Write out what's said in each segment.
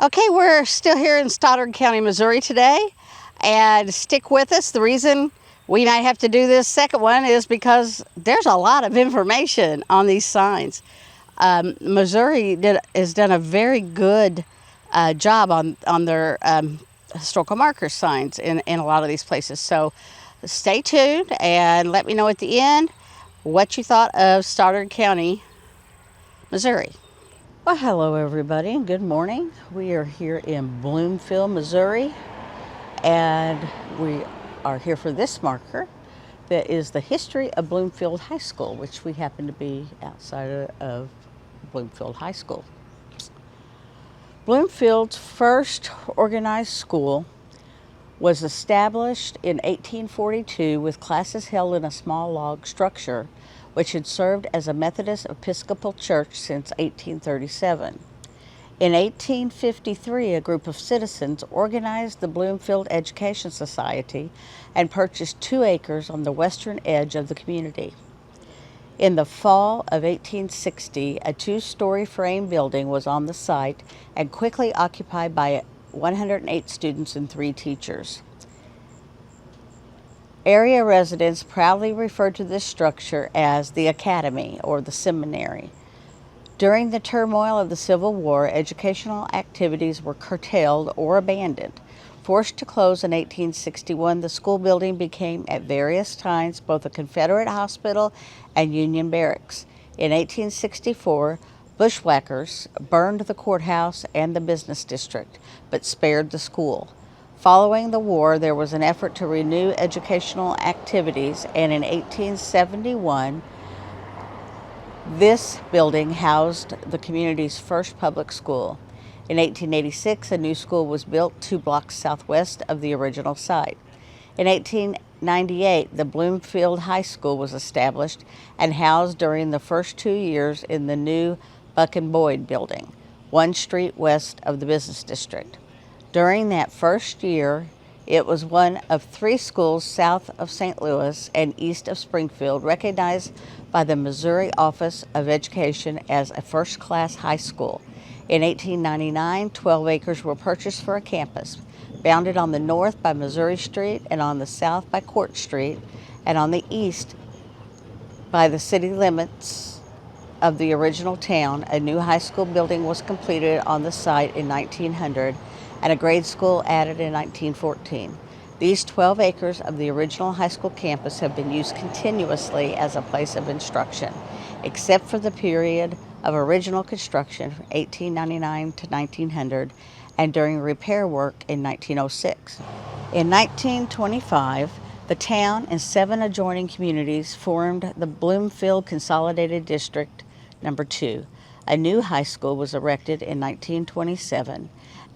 Okay, we're still here in Stoddard County, Missouri today, and stick with us. The reason we might have to do this second one is because there's a lot of information on these signs. Missouri has done a very good job on their historical marker signs in a lot of these places. So stay tuned and let me know at the end what you thought of Stoddard County, Missouri. Well, hello everybody and good morning. We are here in Bloomfield, Missouri, and we are here for this marker that is the history of Bloomfield High School, which we happen to be outside of Bloomfield High School. Bloomfield's first organized school was established in 1842 with classes held in a small log structure which had served as a Methodist Episcopal church since 1837. In 1853, a group of citizens organized the Bloomfield Education Society and purchased 2 acres on the western edge of the community. In the fall of 1860, a 2-story frame building was on the site and quickly occupied by 108 students and 3 teachers. Area residents proudly referred to this structure as the Academy or the Seminary. During the turmoil of the Civil War, educational activities were curtailed or abandoned. Forced to close in 1861, the school building became at various times both a Confederate hospital and Union barracks. In 1864, bushwhackers burned the courthouse and the business district, but spared the school. Following the war, there was an effort to renew educational activities, and in 1871, this building housed the community's first public school. In 1886, a new school was built 2 blocks southwest of the original site. In 1898, the Bloomfield High School was established and housed during the first 2 years in the new Buck and Boyd building, 1 street west of the business district. During that first year, it was one of 3 schools south of St. Louis and east of Springfield recognized by the Missouri Office of Education as a first-class high school. In 1899, 12 acres were purchased for a campus, bounded on the north by Missouri Street and on the south by Court Street, and on the east by the city limits of the original town. A new high school building was completed on the site in 1900, and a grade school added in 1914. These 12 acres of the original high school campus have been used continuously as a place of instruction, except for the period of original construction from 1899 to 1900 and during repair work in 1906. In 1925, the town and 7 adjoining communities formed the Bloomfield Consolidated District Number 2. A new high school was erected in 1927.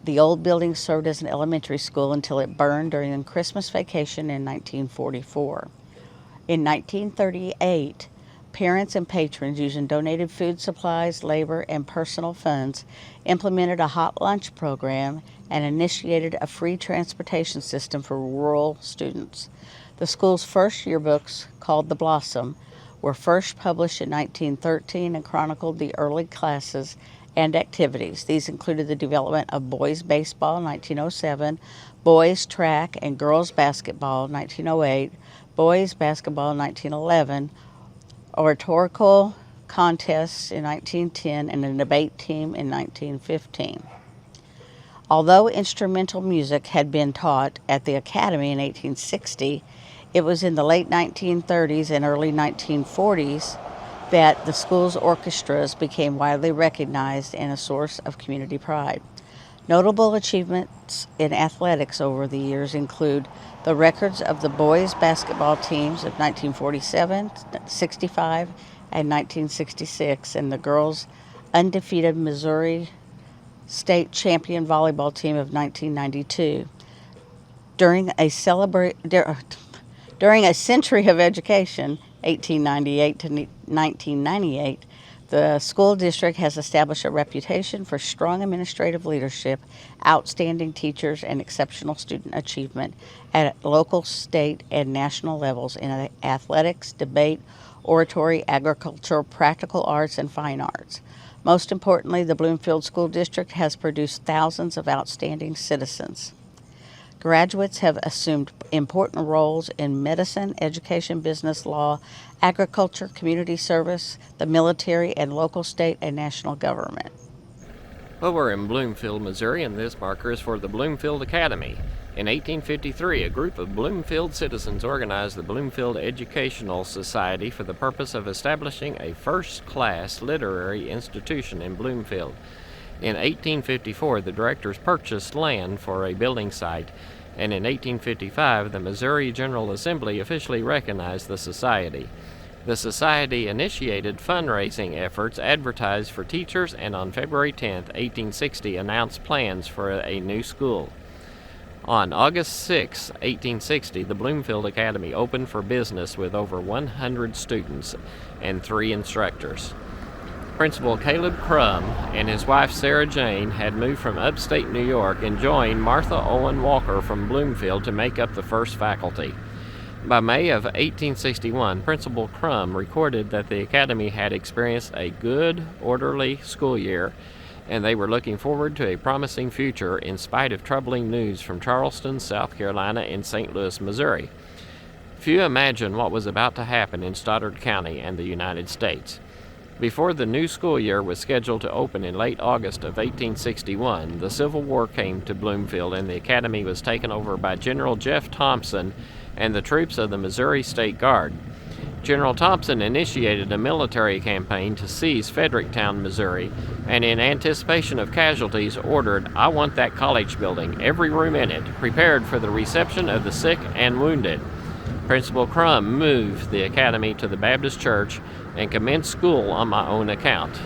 The old building served as an elementary school until it burned during the Christmas vacation in 1944. In 1938, parents and patrons, using donated food supplies, labor, and personal funds, implemented a hot lunch program and initiated a free transportation system for rural students. The school's first yearbooks, called The Blossom, were first published in 1913 and chronicled the early classes and activities. These included the development of boys baseball in 1907, boys track and girls basketball in 1908, boys basketball in 1911, oratorical contests in 1910, and a debate team in 1915. Although instrumental music had been taught at the Academy in 1860, it was in the late 1930s and early 1940s that the school's orchestras became widely recognized and a source of community pride. Notable achievements in athletics over the years include the records of the boys' basketball teams of 1947, 65, and 1966, and the girls' undefeated Missouri State champion volleyball team of 1992. During a century of education, 1898 to 1998, the school district has established a reputation for strong administrative leadership, outstanding teachers, and exceptional student achievement at local, state, and national levels in athletics, debate, oratory, agriculture, practical arts, and fine arts. Most importantly, the Bloomfield School District has produced thousands of outstanding citizens. Graduates have assumed important roles in medicine, education, business, law, agriculture, community service, the military, and local, state, and national government. Well, we're in Bloomfield, Missouri, and this marker is for the Bloomfield Academy. In 1853, a group of Bloomfield citizens organized the Bloomfield Educational Society for the purpose of establishing a first-class literary institution in Bloomfield. In 1854, the directors purchased land for a building site, and in 1855, the Missouri General Assembly officially recognized the society. The society initiated fundraising efforts, advertised for teachers, and on February 10, 1860, announced plans for a new school. On August 6, 1860, the Bloomfield Academy opened for business with over 100 students and 3 instructors. Principal Caleb Crum and his wife Sarah Jane had moved from upstate New York and joined Martha Owen Walker from Bloomfield to make up the first faculty. By May of 1861, Principal Crum recorded that the Academy had experienced a good, orderly school year, and they were looking forward to a promising future in spite of troubling news from Charleston, South Carolina, and St. Louis, Missouri. Few imagined what was about to happen in Stoddard County and the United States. Before the new school year was scheduled to open in late August of 1861, the Civil War came to Bloomfield and the Academy was taken over by General Jeff Thompson and the troops of the Missouri State Guard. General Thompson initiated a military campaign to seize Fredericktown, Missouri, and in anticipation of casualties ordered, "I want that college building, every room in it, prepared for the reception of the sick and wounded." Principal Crum moved the Academy to the Baptist Church and commenced school on my own account.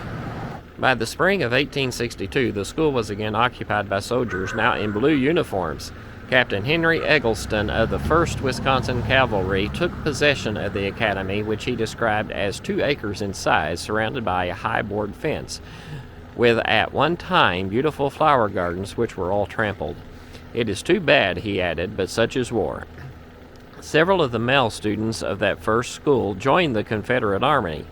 By the spring of 1862, the school was again occupied by soldiers, now in blue uniforms. Captain Henry Eggleston of the 1st Wisconsin Cavalry took possession of the academy, which he described as 2 acres in size, surrounded by a high board fence, with at one time beautiful flower gardens which were all trampled. "It is too bad," he added, "but such is war." Several of the male students of that first school joined the Confederate Army.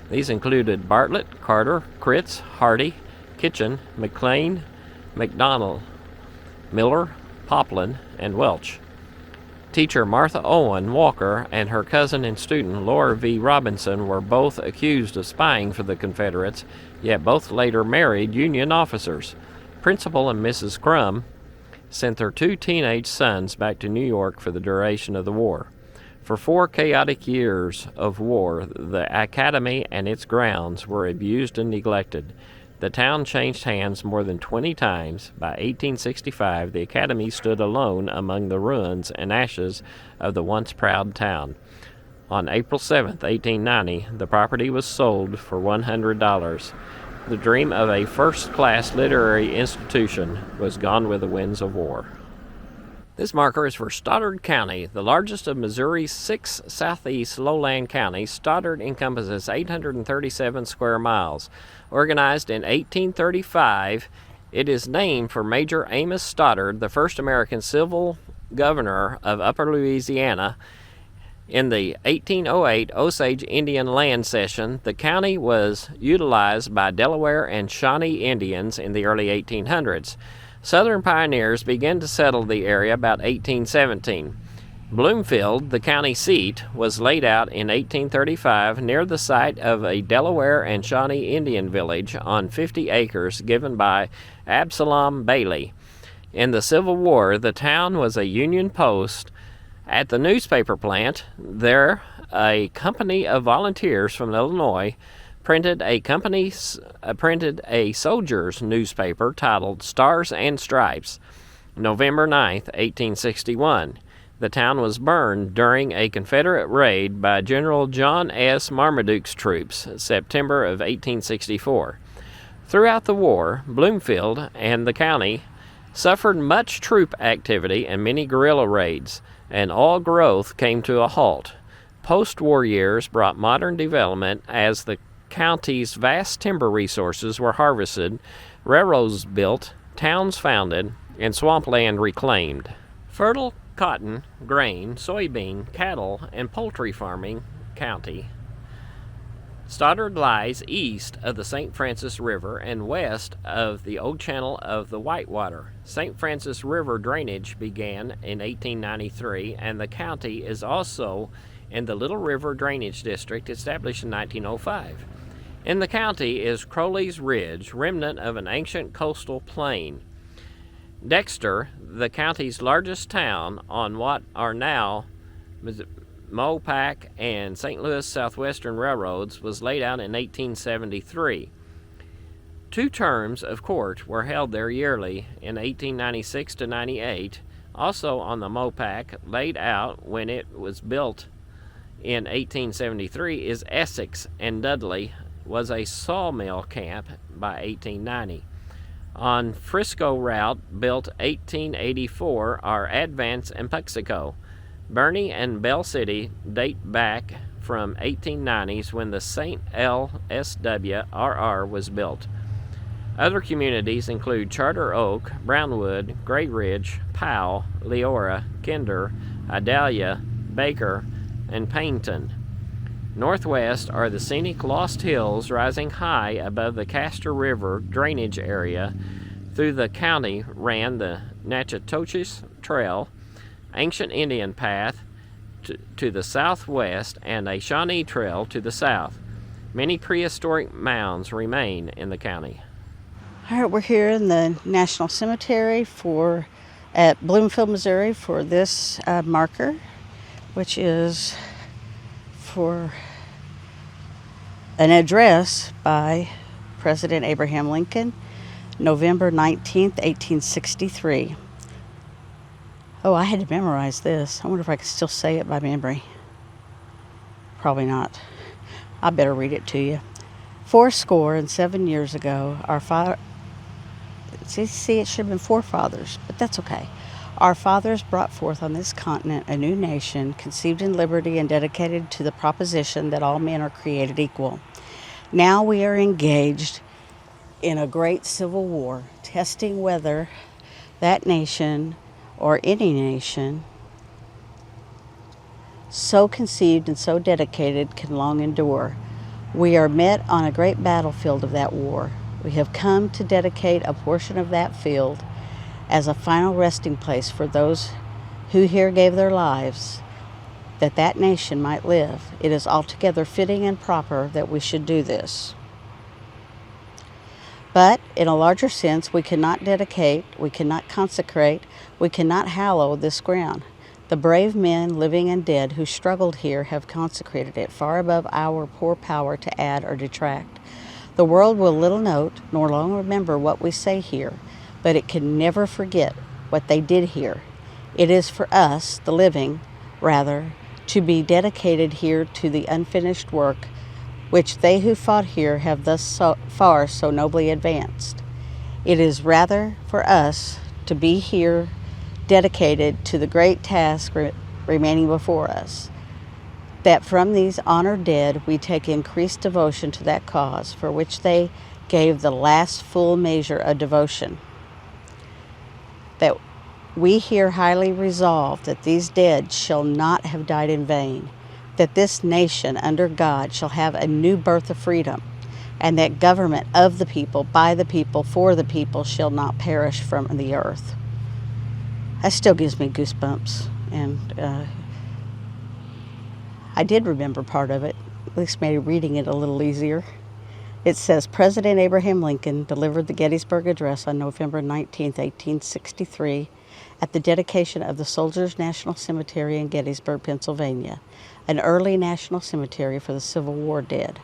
These included Bartlett, Carter, Critz, Hardy, Kitchen, McLean, McDonald, Miller, Poplin, and Welch. Teacher Martha Owen Walker and her cousin and student Laura V. Robinson were both accused of spying for the Confederates, yet both later married Union officers. Principal and Mrs. Crum sent their 2 teenage sons back to New York for the duration of the war. For 4 chaotic years of war, the Academy and its grounds were abused and neglected. The town changed hands more than 20 times. By 1865, the Academy stood alone among the ruins and ashes of the once proud town. On April 7, 1890, the property was sold for $100. The dream of a first-class literary institution was gone with the winds of war. This marker is for Stoddard County, the largest of Missouri's 6 southeast lowland counties. Stoddard encompasses 837 square miles. Organized in 1835, it is named for Major Amos Stoddard, the first American civil governor of Upper Louisiana. In the 1808 Osage Indian Land Cession, the county was utilized by Delaware and Shawnee Indians in the early 1800s. Southern pioneers began to settle the area about 1817. Bloomfield, the county seat, was laid out in 1835 near the site of a Delaware and Shawnee Indian village on 50 acres given by Absalom Bailey. In the Civil War, the town was a Union post. At the newspaper plant, there, a company of volunteers from Illinois printed a soldier's newspaper titled Stars and Stripes. November 9, 1861. The town was burned during a Confederate raid by General John S. Marmaduke's troops, September of 1864. Throughout the war, Bloomfield and the county suffered much troop activity and many guerrilla raids, and all growth came to a halt. Post-war years brought modern development as the county's vast timber resources were harvested, railroads built, towns founded, and swampland reclaimed. Fertile cotton, grain, soybean, cattle, and poultry farming county. Stoddard lies east of the St. Francis River and west of the old channel of the Whitewater. St. Francis River drainage began in 1893, and the county is also in the Little River Drainage District established in 1905. In the county is Crowley's Ridge, remnant of an ancient coastal plain. Dexter, the county's largest town on what are now Mopac and St. Louis Southwestern Railroads, was laid out in 1873. 2 terms of court were held there yearly in 1896 to 98. Also on the Mopac, laid out when it was built in 1873, is Essex, and Dudley was a sawmill camp by 1890. On Frisco route, built 1884, are Advance and Puxico. Bernie and Bell City date back from 1890s when the St. L.S.W.R.R. was built. Other communities include Charter Oak, Brownwood, Gray Ridge, Powell, Leora, Kinder, Idalia, Baker, and Payneton. Northwest are the scenic Lost Hills rising high above the Castor River drainage area. Through the county ran the Natchitoches Trail, ancient Indian path to the southwest, and a Shawnee Trail to the south. Many prehistoric mounds remain in the county. All right, we're here in the National Cemetery at Bloomfield, Missouri, for this marker, which is for an address by President Abraham Lincoln, November 19th, 1863. Oh, I had to memorize this. I wonder if I could still say it by memory. Probably not. I better read it to you. 7 years ago, our father... See, it should have been forefathers, but that's okay. Our fathers brought forth on this continent a new nation, conceived in liberty and dedicated to the proposition that all men are created equal. Now we are engaged in a great civil war, testing whether that nation or any nation so conceived and so dedicated can long endure. We are met on a great battlefield of that war. We have come to dedicate a portion of that field as a final resting place for those who here gave their lives, that that nation might live. It is altogether fitting and proper that we should do this. But in a larger sense, we cannot dedicate, we cannot consecrate, we cannot hallow this ground. The brave men, living and dead, who struggled here have consecrated it far above our poor power to add or detract. The world will little note nor long remember what we say here, but it can never forget what they did here. It is for us, the living, rather, to be dedicated here to the unfinished work which they who fought here have thus far so nobly advanced. It is rather for us to be here dedicated to the great task remaining before us, that from these honored dead we take increased devotion to that cause for which they gave the last full measure of devotion, that we here highly resolve that these dead shall not have died in vain, that this nation under God shall have a new birth of freedom, and that government of the people, by the people, for the people shall not perish from the earth. That still gives me goosebumps, and I did remember part of it, at least made reading it a little easier. It says, President Abraham Lincoln delivered the Gettysburg Address on November 19, 1863, at the dedication of the Soldiers' National Cemetery in Gettysburg, Pennsylvania, an early national cemetery for the Civil War dead.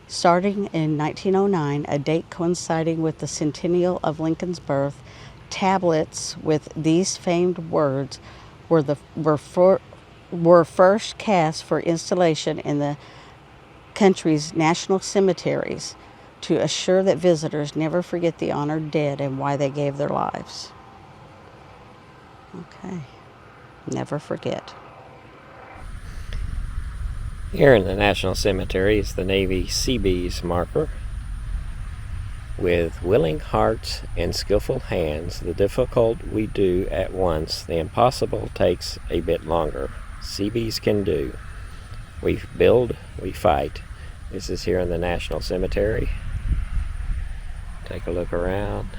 Starting in 1909, a date coinciding with the centennial of Lincoln's birth, tablets with these famed words were first cast for installation in the country's national cemeteries to assure that visitors never forget the honored dead and why they gave their lives. Okay, never forget. Here in the National Cemetery is the Navy Seabees marker. With willing hearts and skillful hands, the difficult we do at once, the impossible takes a bit longer. Seabees can do. We build, we fight, This is here in the National Cemetery. Take a look around.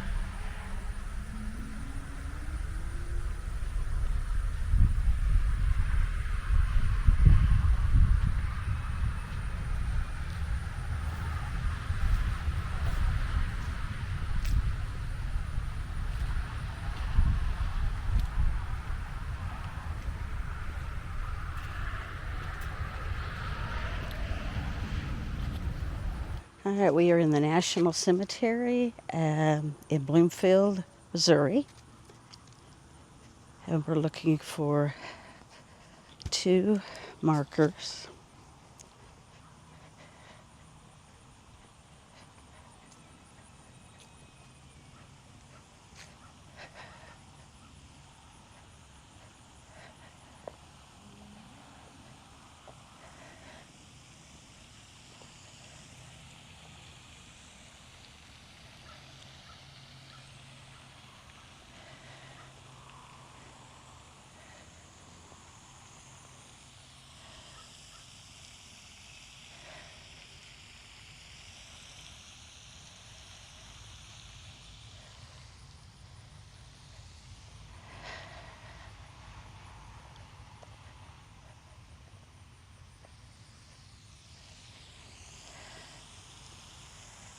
All right, we are in the National Cemetery in Bloomfield, Missouri. And we're looking for 2 markers.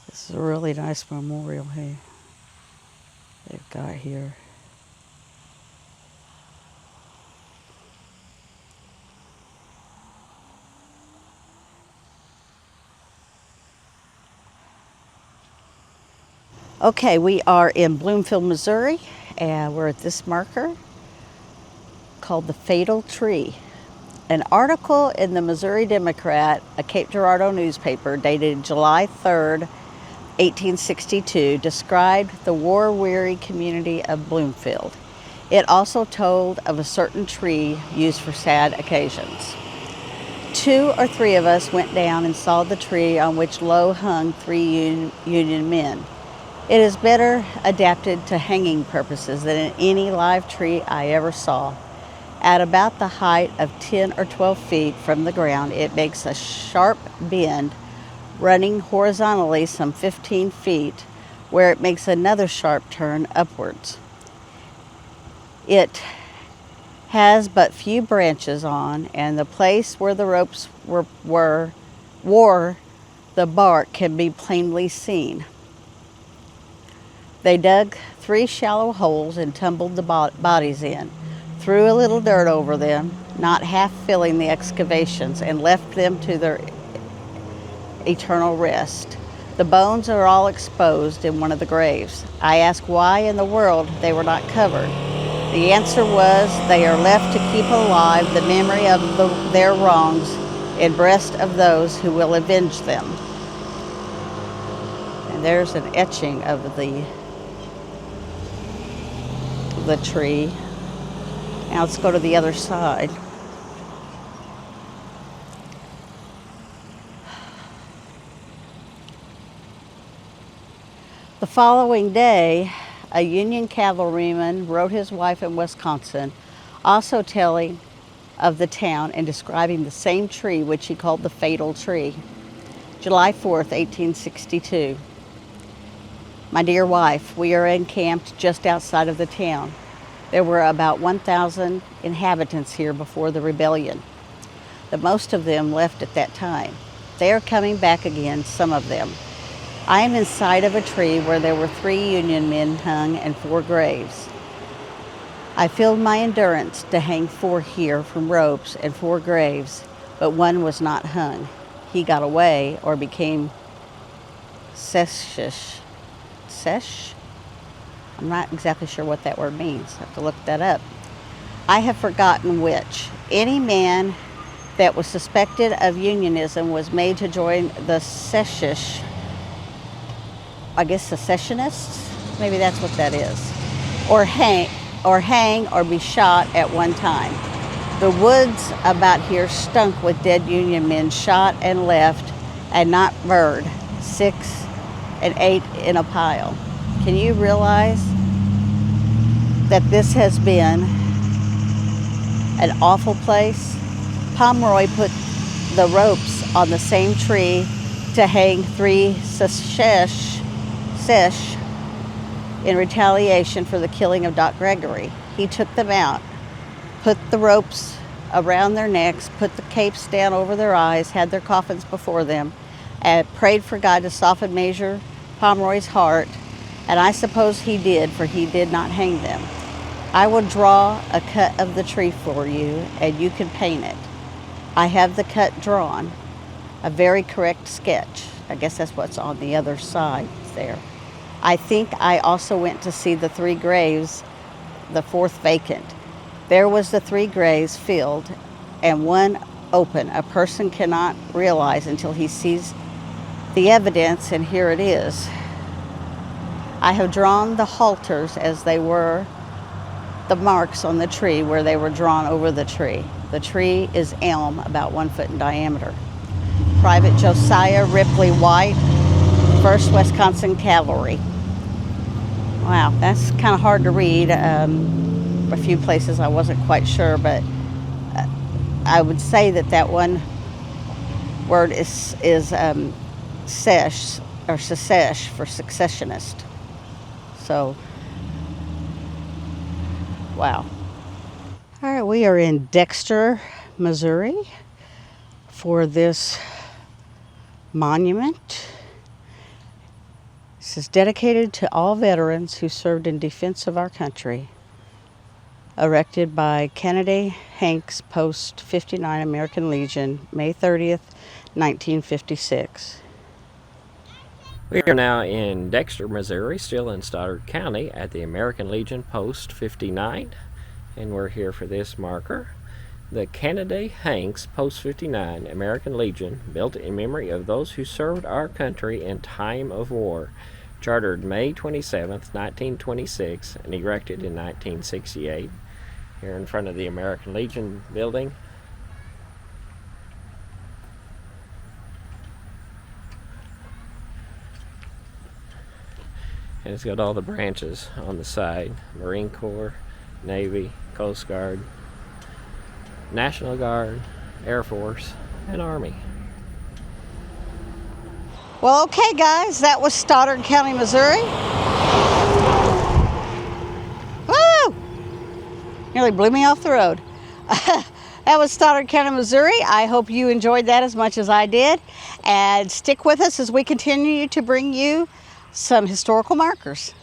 This is a really nice memorial here they've got here. Okay, we are in Bloomfield, Missouri, and we're at this marker called the Fatal Tree. An article in the Missouri Democrat, a Cape Girardeau newspaper, dated July 3rd, 1862, described the war-weary community of Bloomfield. It also told of a certain tree used for sad occasions. 2 or 3 of us went down and saw the tree on which low hung 3 Union men. It is better adapted to hanging purposes than any live tree I ever saw. At about the height of 10 or 12 feet from the ground, it makes a sharp bend, running horizontally some 15 feet, where it makes another sharp turn upwards. It has but few branches on, and the place where the ropes wore the bark can be plainly seen. They dug 3 shallow holes and tumbled the bodies in, threw a little dirt over them, not half filling the excavations, and left them to their eternal rest. The bones are all exposed in one of the graves. I asked why in the world they were not covered. The answer was they are left to keep alive the memory of their wrongs in breast of those who will avenge them. And there's an etching of the tree. Now let's go to the other side. The following day, a Union cavalryman wrote his wife in Wisconsin, also telling of the town and describing the same tree which he called the Fatal Tree. July 4th, 1862. My dear wife, we are encamped just outside of the town. There were about 1,000 inhabitants here before the rebellion. The most of them left at that time. They are coming back again, some of them. I am in sight of a tree where there were 3 Union men hung and 4 graves. I filled my endurance to hang 4 here from ropes and 4 graves, but one was not hung. He got away or became sesh? I'm not exactly sure what that word means. I have to look that up. I have forgotten which. Any man that was suspected of Unionism was made to join the secessionists. Maybe that's what that is. Or hang or be shot at one time. The woods about here stunk with dead Union men shot and left and not burned, 6 and 8 in a pile. Can you realize that this has been an awful place? Pomeroy put the ropes on the same tree to hang 3 Sesh in retaliation for the killing of Doc Gregory. He took them out, put the ropes around their necks, put the capes down over their eyes, had their coffins before them, and prayed for God to soften Major Pomeroy's heart. And I suppose he did, for he did not hang them. I will draw a cut of the tree for you, and you can paint it. I have the cut drawn, a very correct sketch. I guess that's what's on the other side there. I think I also went to see the 3 graves, the 4th vacant. There was the 3 graves filled and 1 open. A person cannot realize until he sees the evidence, and here it is. I have drawn the halters as they were the marks on the tree where they were drawn over the tree. The tree is elm, about 1 foot in diameter. Private Josiah Ripley White, 1st Wisconsin Cavalry. Wow, that's kind of hard to read. A few places I wasn't quite sure, but I would say that one word is sesh, or sesh, for successionist. So, wow. All right, we are in Dexter, Missouri for this monument. This is dedicated to all veterans who served in defense of our country. Erected by Kennedy Hanks, Post 59, American Legion, May 30th, 1956. We are now in Dexter, Missouri, still in Stoddard County at the American Legion Post 59, and we're here for this marker. The Kennedy Hanks Post 59 American Legion, built in memory of those who served our country in time of war, chartered May 27th, 1926, and erected in 1968. Here in front of the American Legion building. And it's got all the branches on the side: Marine Corps, Navy, Coast Guard, National Guard, Air Force, and Army. Well, okay, guys, that was Stoddard County, Missouri. Woo! Nearly blew me off the road. That was Stoddard County, Missouri. I hope you enjoyed that as much as I did. And stick with us as we continue to bring you some historical markers.